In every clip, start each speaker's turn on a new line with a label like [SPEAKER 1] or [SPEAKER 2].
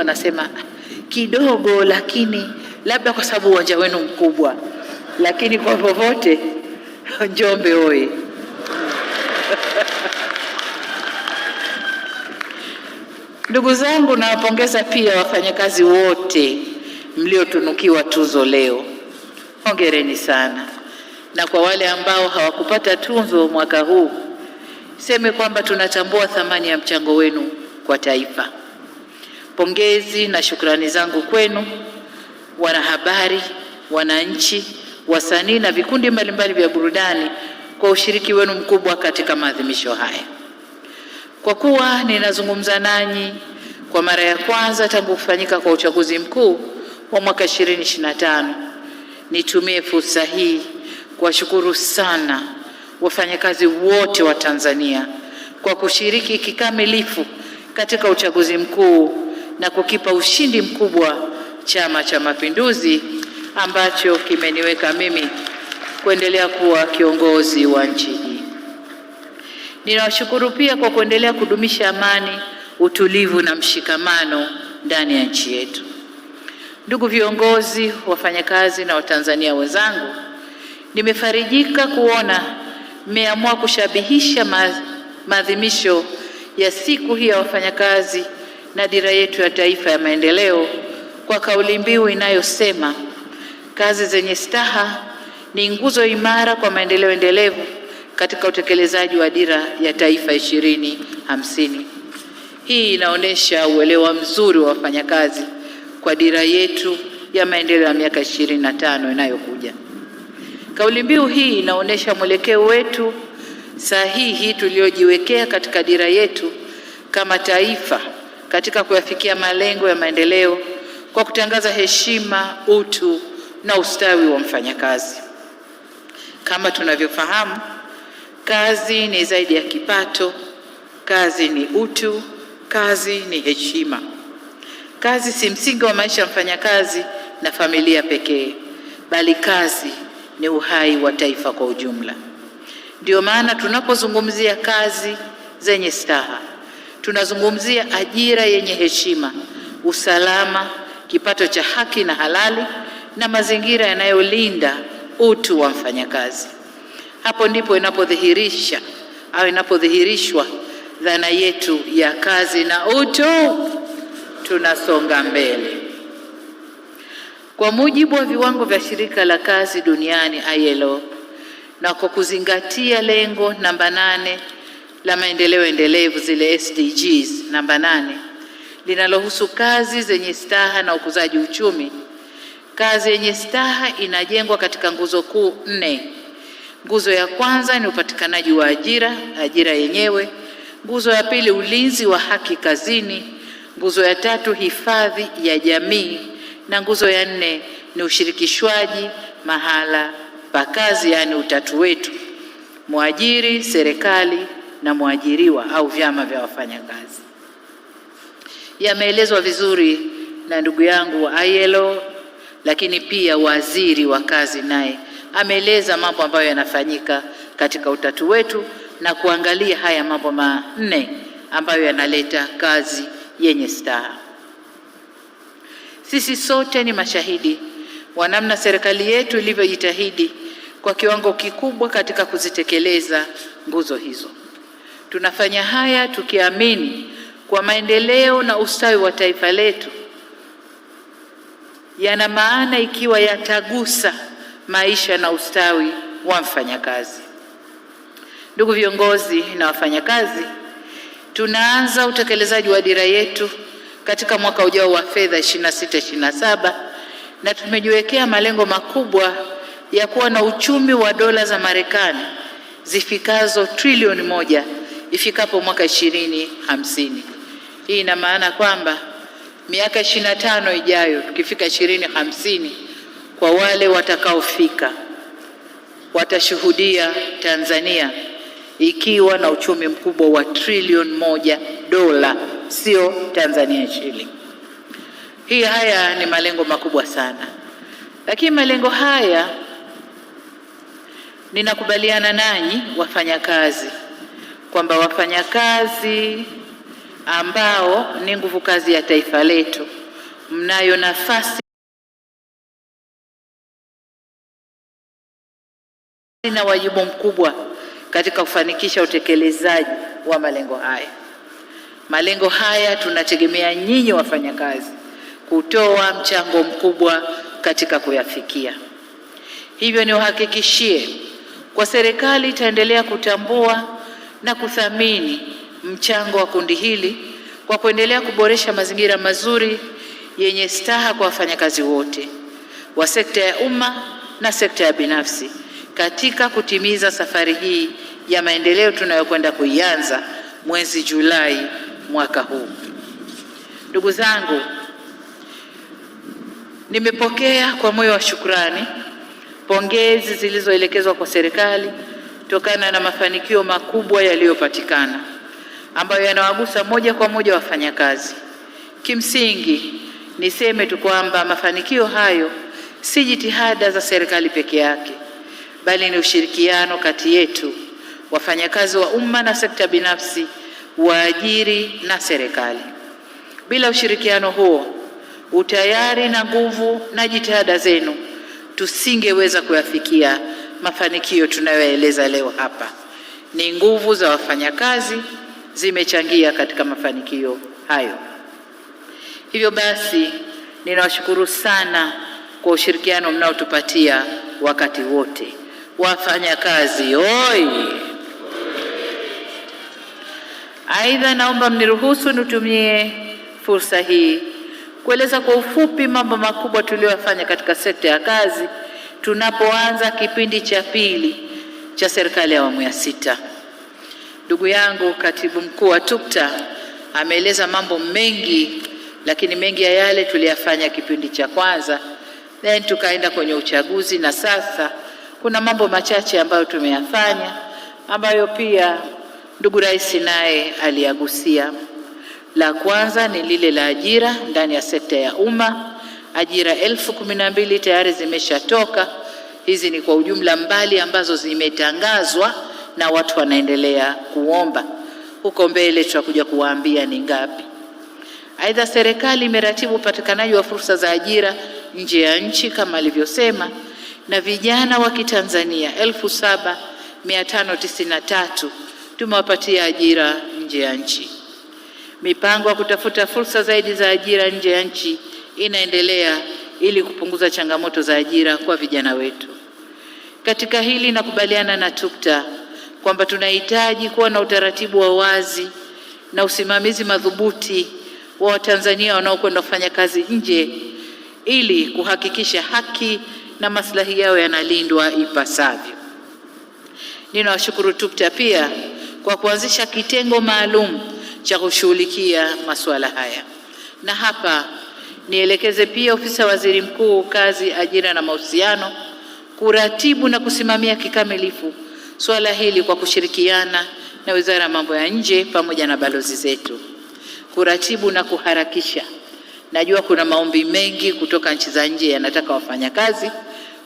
[SPEAKER 1] Wanasema kidogo, lakini labda kwa sababu uwanja wenu mkubwa, lakini kwa popote Njombe oye! Ndugu zangu, nawapongeza pia wafanyakazi wote mliotunukiwa tuzo leo. Hongereni sana. Na kwa wale ambao hawakupata tuzo mwaka huu, seme kwamba tunatambua thamani ya mchango wenu kwa taifa. Pongezi na shukrani zangu kwenu wanahabari, wananchi, wasanii na vikundi mbalimbali vya burudani kwa ushiriki wenu mkubwa katika maadhimisho haya. Kwa kuwa ninazungumza nanyi kwa mara ya kwanza tangu kufanyika kwa uchaguzi mkuu wa mwaka 2025, nitumie fursa hii kuwashukuru sana wafanyakazi wote wa Tanzania kwa kushiriki kikamilifu katika uchaguzi mkuu na kukipa ushindi mkubwa Chama cha Mapinduzi ambacho kimeniweka mimi kuendelea kuwa kiongozi wa nchi hii. Ninawashukuru pia kwa kuendelea kudumisha amani, utulivu na mshikamano ndani ya nchi yetu. Ndugu viongozi, wafanyakazi na Watanzania wenzangu, nimefarijika kuona mmeamua kushabihisha maadhimisho ya siku hii ya wafanyakazi na dira yetu ya taifa ya maendeleo kwa kauli mbiu inayosema kazi zenye staha ni nguzo imara kwa maendeleo endelevu katika utekelezaji wa dira ya taifa 2050. Hii inaonyesha uelewa mzuri wa wafanyakazi kwa dira yetu ya maendeleo ya miaka 25 inayokuja. Kauli mbiu hii inaonyesha mwelekeo wetu sahihi tuliojiwekea katika dira yetu kama taifa katika kuyafikia malengo ya maendeleo kwa kutangaza heshima, utu na ustawi wa mfanyakazi. Kama tunavyofahamu, kazi ni zaidi ya kipato, kazi ni utu, kazi ni heshima. Kazi si msingi wa maisha ya mfanyakazi na familia pekee, bali kazi ni uhai wa taifa kwa ujumla. Ndio maana tunapozungumzia kazi zenye staha, tunazungumzia ajira yenye heshima, usalama, kipato cha haki na halali na mazingira yanayolinda utu wa mfanyakazi. Hapo ndipo inapodhihirishwa dhana yetu ya kazi na utu, tunasonga mbele. Kwa mujibu wa viwango vya shirika la kazi duniani ILO, na kwa kuzingatia lengo namba 8 la maendeleo endelevu, zile SDGs namba 8, linalohusu kazi zenye staha na ukuzaji uchumi, kazi yenye staha inajengwa katika nguzo kuu 4. Nguzo ya kwanza ni upatikanaji wa ajira yenyewe. Nguzo ya pili, ulinzi wa haki kazini. Nguzo ya tatu, hifadhi ya jamii, na nguzo ya 4 ni ushirikishwaji mahala pa kazi, yani utatu wetu: mwajiri, serikali na mwajiriwa au vyama vya wafanyakazi. Yameelezwa vizuri na ndugu yangu wa ILO, lakini pia waziri wa kazi naye ameeleza mambo ambayo yanafanyika katika utatu wetu na kuangalia haya mambo 4 ambayo yanaleta kazi yenye staha. Sisi sote ni mashahidi wa namna serikali yetu ilivyojitahidi kwa kiwango kikubwa katika kuzitekeleza nguzo hizo. Tunafanya haya tukiamini kwa maendeleo na ustawi wa taifa letu yana maana ikiwa yatagusa maisha na ustawi wa mfanyakazi. Ndugu viongozi na wafanyakazi, tunaanza utekelezaji wa dira yetu katika mwaka ujao wa fedha 26-27 na tumejiwekea malengo makubwa ya kuwa na uchumi wa dola za Marekani zifikazo trilioni 1 ifikapo mwaka 2050. Hii ina maana kwamba miaka 25 ijayo, tukifika 2050, kwa wale watakaofika watashuhudia Tanzania ikiwa na uchumi mkubwa wa trilioni 1 dola, sio Tanzania shilling. Haya ni malengo makubwa sana, lakini malengo haya ninakubaliana nanyi wafanyakazi kwamba wafanyakazi ambao ni nguvu kazi ya taifa letu, mnayo nafasi na wajibu mkubwa katika kufanikisha utekelezaji wa malengo haya. Malengo haya tunategemea nyinyi wafanyakazi kutoa mchango mkubwa katika kuyafikia. Hivyo niwahakikishie kwa serikali itaendelea kutambua na kuthamini mchango wa kundi hili kwa kuendelea kuboresha mazingira mazuri yenye staha kwa wafanyakazi wote wa sekta ya umma na sekta ya binafsi katika kutimiza safari hii ya maendeleo tunayokwenda kuianza mwezi Julai mwaka huu. Ndugu zangu, nimepokea kwa moyo wa shukrani pongezi zilizoelekezwa kwa serikali kutokana na mafanikio makubwa yaliyopatikana ambayo yanawagusa moja kwa moja wafanyakazi. Kimsingi niseme tu kwamba mafanikio hayo si jitihada za serikali peke yake, bali ni ushirikiano kati yetu wafanyakazi wa umma na sekta binafsi, waajiri na serikali. Bila ushirikiano huo, utayari na nguvu na jitihada zenu, tusingeweza kuyafikia mafanikio tunayoeleza leo hapa. Ni nguvu za wafanyakazi zimechangia katika mafanikio hayo. Hivyo basi, ninawashukuru sana kwa ushirikiano mnaotupatia wakati wote. Wafanyakazi oi! Aidha, naomba mniruhusu nitumie fursa hii kueleza kwa ufupi mambo makubwa tuliyofanya katika sekta ya kazi tunapoanza kipindi cha pili cha serikali ya awamu ya 6. Ndugu yangu Katibu Mkuu wa TUCTA ameeleza mambo mengi, lakini mengi ya yale tuliyafanya kipindi cha kwanza, then tukaenda kwenye uchaguzi, na sasa kuna mambo machache ambayo tumeyafanya ambayo pia ndugu Rais naye aliyagusia. La kwanza ni lile la ajira ndani ya sekta ya umma. Ajira 1012 tayari zimeshatoka. Hizi ni kwa ujumla mbali ambazo zimetangazwa na watu wanaendelea kuomba. Huko mbele tutakuja kuwaambia ni ngapi. Aidha, serikali imeratibu upatikanaji wa fursa za ajira nje ya nchi kama alivyosema, na vijana wa Kitanzania 7593 tumewapatia ajira nje ya nchi. Mipango ya kutafuta fursa zaidi za ajira nje ya nchi inaendelea ili kupunguza changamoto za ajira kwa vijana wetu. Katika hili nakubaliana na TUCTA kwamba tunahitaji kuwa na utaratibu wa wazi na usimamizi madhubuti wa Watanzania wanaokwenda kufanya kazi nje ili kuhakikisha haki na maslahi yao yanalindwa ipasavyo. Ninawashukuru TUCTA pia kwa kuanzisha kitengo maalum cha kushughulikia masuala haya. Na hapa nielekeze pia ofisi ya Waziri Mkuu, Kazi, Ajira na Mahusiano kuratibu na kusimamia kikamilifu swala hili kwa kushirikiana na Wizara ya Mambo ya Nje pamoja na balozi zetu. Kuratibu na kuharakisha. Najua kuna maombi mengi kutoka nchi za nje yanataka wafanyakazi,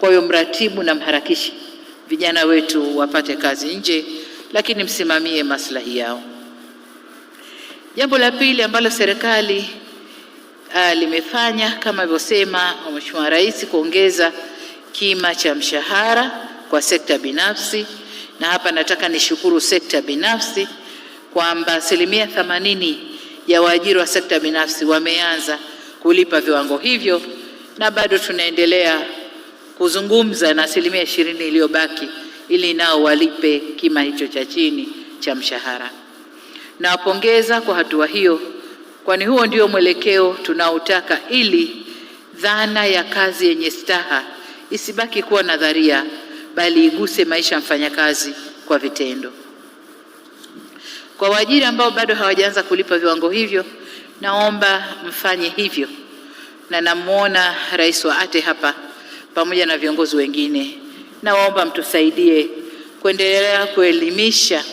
[SPEAKER 1] kwa hiyo mratibu na mharakishi vijana wetu wapate kazi nje, lakini msimamie maslahi yao. Jambo la pili ambalo serikali limefanya kama alivyosema Mheshimiwa Rais, kuongeza kima cha mshahara kwa sekta binafsi, na hapa nataka nishukuru sekta binafsi kwamba 80% ya waajiri wa sekta binafsi wameanza kulipa viwango hivyo, na bado tunaendelea kuzungumza na 20% iliyobaki ili nao walipe kima hicho cha chini cha mshahara. Nawapongeza kwa hatua hiyo, kwani huo ndio mwelekeo tunaotaka ili dhana ya kazi yenye staha isibaki kuwa nadharia, bali iguse maisha ya mfanyakazi kwa vitendo. Kwa waajiri ambao bado hawajaanza kulipa viwango hivyo, naomba mfanye hivyo, na namuona Rais wa ATE hapa pamoja na viongozi wengine. Naomba mtusaidie kuendelea kuelimisha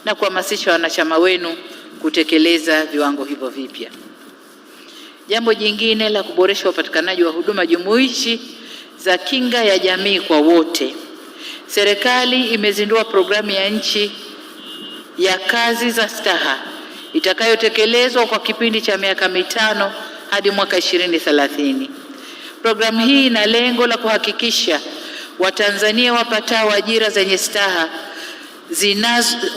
[SPEAKER 1] na kuhamasisha wanachama wenu kutekeleza viwango hivyo vipya. Jambo jingine la kuboresha upatikanaji wa huduma jumuishi za kinga ya jamii kwa wote. Serikali imezindua programu ya nchi ya kazi za staha itakayotekelezwa kwa kipindi cha miaka 5 hadi mwaka 2030. Programu hii ina lengo la kuhakikisha Watanzania wapatao ajira zenye staha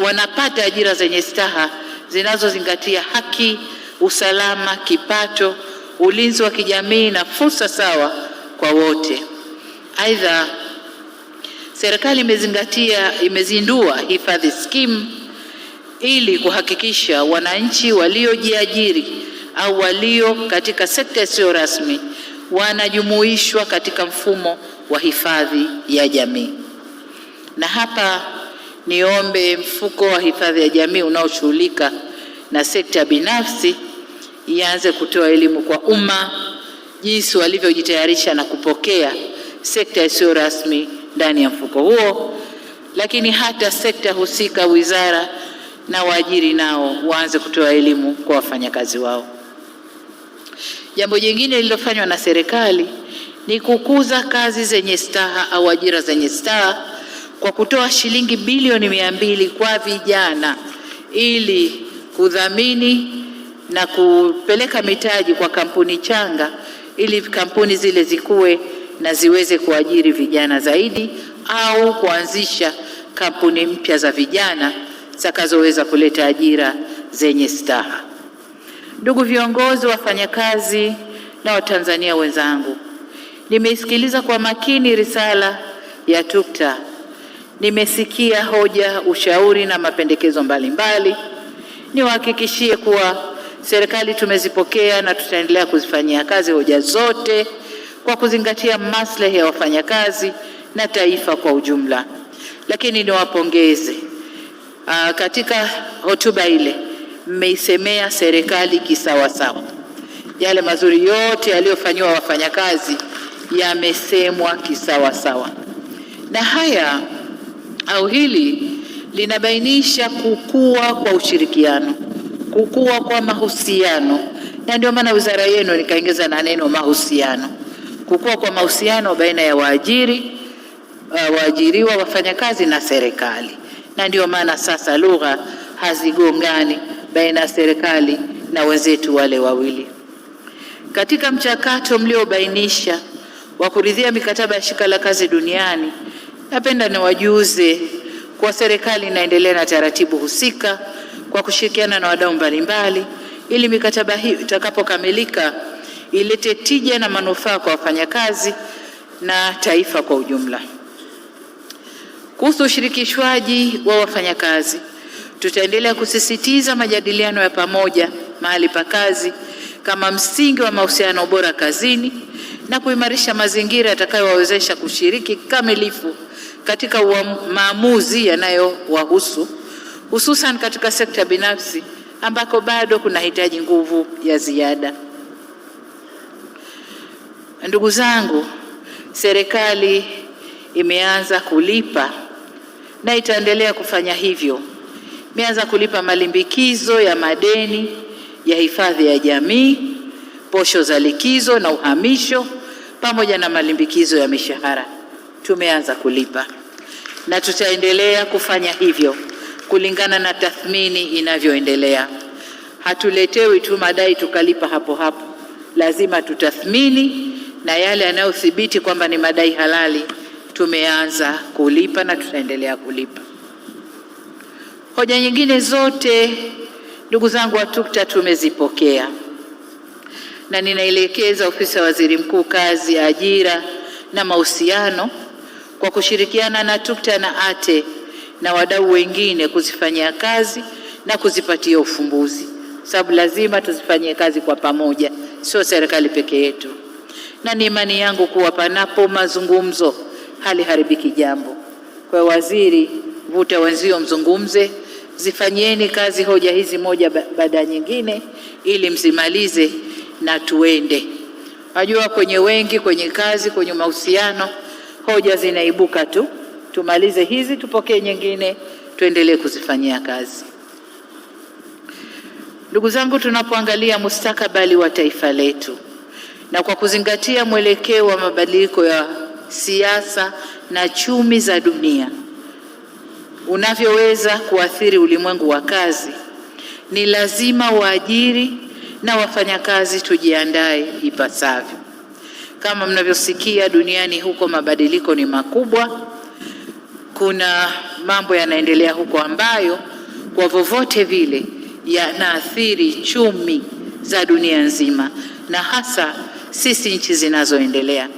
[SPEAKER 1] wanapata ajira zenye staha zinazozingatia haki, usalama, kipato, ulinzi wa kijamii na fursa sawa kwa wote. Aidha, serikali imezindua hifadhi scheme ili kuhakikisha wananchi waliojiajiri au walio katika sekta isiyo rasmi wanajumuishwa katika mfumo wa hifadhi ya jamii. Na hapa niombe mfuko wa hifadhi ya jamii unaoshughulika na sekta binafsi ianze kutoa elimu kwa umma jinsi walivyojitayarisha na kupokea sekta isiyo rasmi ndani ya mfuko huo, lakini hata sekta husika, wizara na waajiri nao waanze kutoa elimu kwa wafanyakazi wao. Jambo jingine lililofanywa na serikali ni kukuza kazi zenye staha au ajira zenye staha kwa kutoa shilingi bilioni 200 kwa vijana ili kudhamini na kupeleka mitaji kwa kampuni changa ili kampuni zile zikue na ziweze kuajiri vijana zaidi au kuanzisha kampuni mpya za vijana zitakazoweza kuleta ajira zenye staha. Ndugu viongozi, wafanyakazi na Watanzania wenzangu, nimeisikiliza kwa makini risala ya TUCTA. Nimesikia hoja, ushauri na mapendekezo mbalimbali. Niwahakikishie kuwa serikali tumezipokea na tutaendelea kuzifanyia kazi hoja zote kwa kuzingatia maslahi ya wafanyakazi na taifa kwa ujumla. Lakini niwapongeze, katika hotuba ile mmeisemea serikali kisawasawa. Yale mazuri yote yaliyofanywa wafanyakazi yamesemwa kisawasawa, na hili linabainisha kukua kwa ushirikiano, kukua kwa mahusiano, na ndio maana wizara yenu nikaongeza na neno mahusiano, kukua kwa mahusiano baina ya waajiriwa, wafanyakazi na serikali, na ndio maana sasa lugha hazigongani baina ya serikali na wenzetu wale wawili. Katika mchakato mliobainisha wa kuridhia mikataba ya shirika la kazi duniani, napenda niwajuze kwa serikali inaendelea na taratibu husika kwa kushirikiana na wadau mbalimbali ili mikataba hii itakapokamilika ilete tija na manufaa kwa wafanyakazi na taifa kwa ujumla. Kuhusu ushirikishwaji wa wafanyakazi, tutaendelea kusisitiza majadiliano ya pamoja mahali pa kazi kama msingi wa mahusiano bora kazini na kuimarisha mazingira yatakayowawezesha kushiriki kikamilifu katika maamuzi yanayowahusu, hususan katika sekta binafsi ambako bado kunahitaji nguvu ya ziada. Ndugu zangu, serikali imeanza kulipa na itaendelea kufanya hivyo. Imeanza kulipa malimbikizo ya madeni ya hifadhi ya jamii, posho za likizo na uhamisho, pamoja na malimbikizo ya mishahara. Tumeanza kulipa na tutaendelea kufanya hivyo kulingana na tathmini inavyoendelea. Hatuletewi tu madai tukalipa hapo hapo. Lazima tutathmini, na yale yanayothibiti kwamba ni madai halali tumeanza kulipa na tutaendelea kulipa. Hoja nyingine zote, ndugu zangu wa TUCTA, tumezipokea na ninaelekeza ofisi ya Waziri Mkuu Kazi, Ajira na Mahusiano kwa kushirikiana na TUCTA na ATE na wadau wengine kuzifanyia kazi na kuzipatia ufumbuzi, sababu lazima tuzifanyie kazi kwa pamoja, sio serikali peke yetu. Na ni imani yangu kuwa panapo mazungumzo haliharibiki jambo. Kwa waziri, vuta wenzio mzungumze, zifanyieni kazi hoja hizi moja baada nyingine ili mzimalize na tuende. Najua kwenye kazi, kwenye mahusiano, hoja zinaibuka tu. Tumalize hizi, tupokee nyingine, tuendelee kuzifanyia kazi. Ndugu zangu, tunapoangalia mustakabali wa taifa letu na kwa kuzingatia mwelekeo wa mabadiliko ya siasa na chumi za dunia unavyoweza kuathiri ulimwengu wa kazi, ni lazima waajiri na wafanyakazi tujiandae ipasavyo. Kama mnavyosikia duniani huko, mabadiliko ni makubwa. Kuna mambo yanaendelea huko ambayo kwa vyovyote vile yanaathiri chumi za dunia nzima, na hasa sisi nchi zinazoendelea.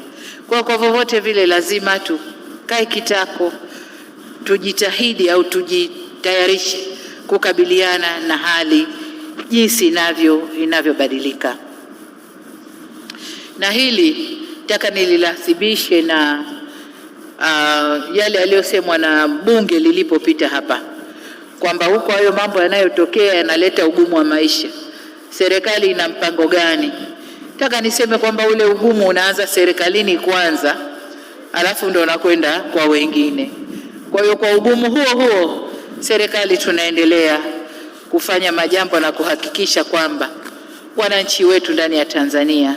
[SPEAKER 1] Kwa vyovyote vile lazima tukae kitako, tujitahidi au tujitayarishe kukabiliana na hali jinsi inavyobadilika. Na hili nataka nililathibishe na yale yaliyosemwa na bunge lilipopita hapa, kwamba huko hayo mambo yanayotokea yanaleta ugumu wa maisha. Serikali ina mpango gani? Nataka niseme kwamba ule ugumu unaanza serikalini kwanza, alafu ndio unakwenda kwa wengine. Kwa hiyo kwa ugumu huo serikali tunaendelea kufanya majambo na kuhakikisha kwamba wananchi wetu ndani ya Tanzania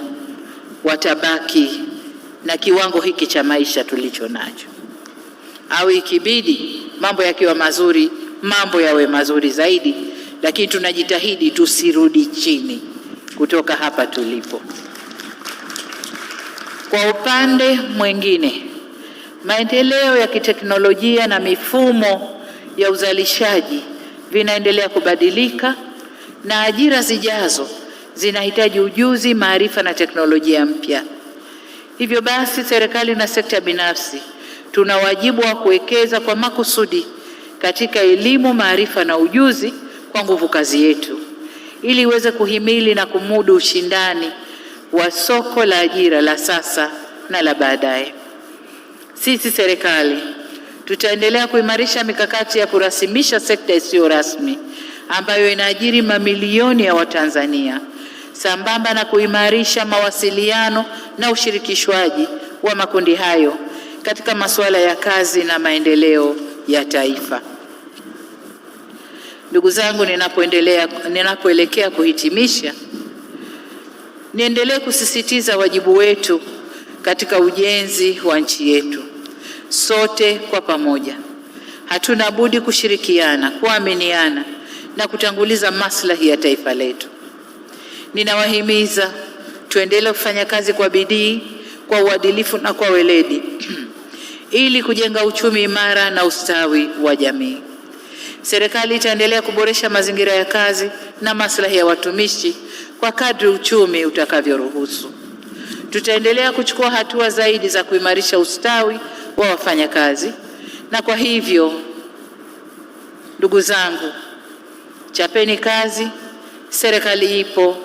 [SPEAKER 1] watabaki na kiwango hiki cha maisha tulicho nacho, au ikibidi mambo yakiwa mazuri, mambo yawe mazuri zaidi, lakini tunajitahidi tusirudi chini kutoka hapa tulipo. Kwa upande mwingine, maendeleo ya kiteknolojia na mifumo ya uzalishaji vinaendelea kubadilika, na ajira zijazo zinahitaji ujuzi, maarifa na teknolojia mpya. Hivyo basi, serikali na sekta binafsi tuna wajibu wa kuwekeza kwa makusudi katika elimu, maarifa na ujuzi kwa nguvu kazi yetu, ili iweze kuhimili na kumudu ushindani wa soko la ajira la sasa na la baadaye. Sisi serikali tutaendelea kuimarisha mikakati ya kurasimisha sekta isiyo rasmi ambayo inaajiri mamilioni ya Watanzania, sambamba na kuimarisha mawasiliano na ushirikishwaji wa makundi hayo katika masuala ya kazi na maendeleo ya taifa. Ndugu zangu, ninapoelekea kuhitimisha, niendelee kusisitiza wajibu wetu katika ujenzi wa nchi yetu. Sote kwa pamoja hatuna budi kushirikiana, kuaminiana na kutanguliza maslahi ya taifa letu. Ninawahimiza tuendelee kufanya kazi kwa bidii, kwa uadilifu na kwa weledi ili kujenga uchumi imara na ustawi wa jamii. Serikali itaendelea kuboresha mazingira ya kazi na maslahi ya watumishi kwa kadri uchumi utakavyoruhusu. Tutaendelea kuchukua hatua zaidi za kuimarisha ustawi wa wafanyakazi, na kwa hivyo ndugu zangu, chapeni kazi, serikali ipo.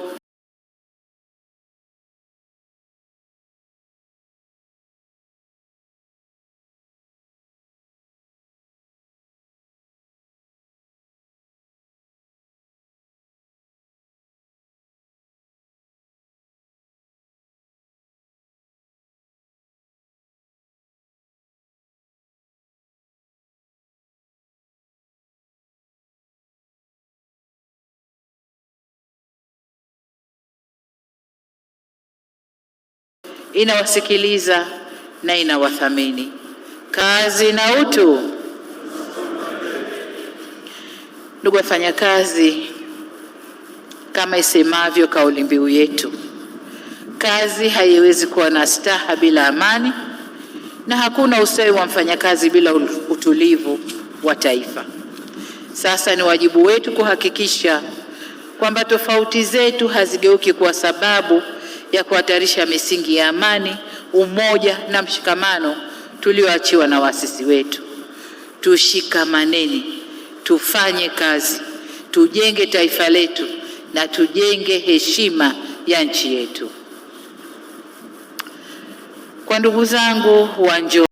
[SPEAKER 1] Inawasikiliza na inawathamini. Kazi na utu. Ndugu wafanyakazi, kama isemavyo kauli mbiu yetu, kazi haiwezi kuwa na staha bila amani, na hakuna ustawi wa mfanyakazi bila utulivu wa taifa. Sasa ni wajibu wetu kuhakikisha kwamba tofauti zetu hazigeuki kwa sababu ya kuhatarisha misingi ya amani, umoja na mshikamano tulioachiwa na waasisi wetu. Tushikamaneni, tufanye kazi, tujenge taifa letu na tujenge heshima ya nchi yetu. Kwa ndugu zangu wa Njombe,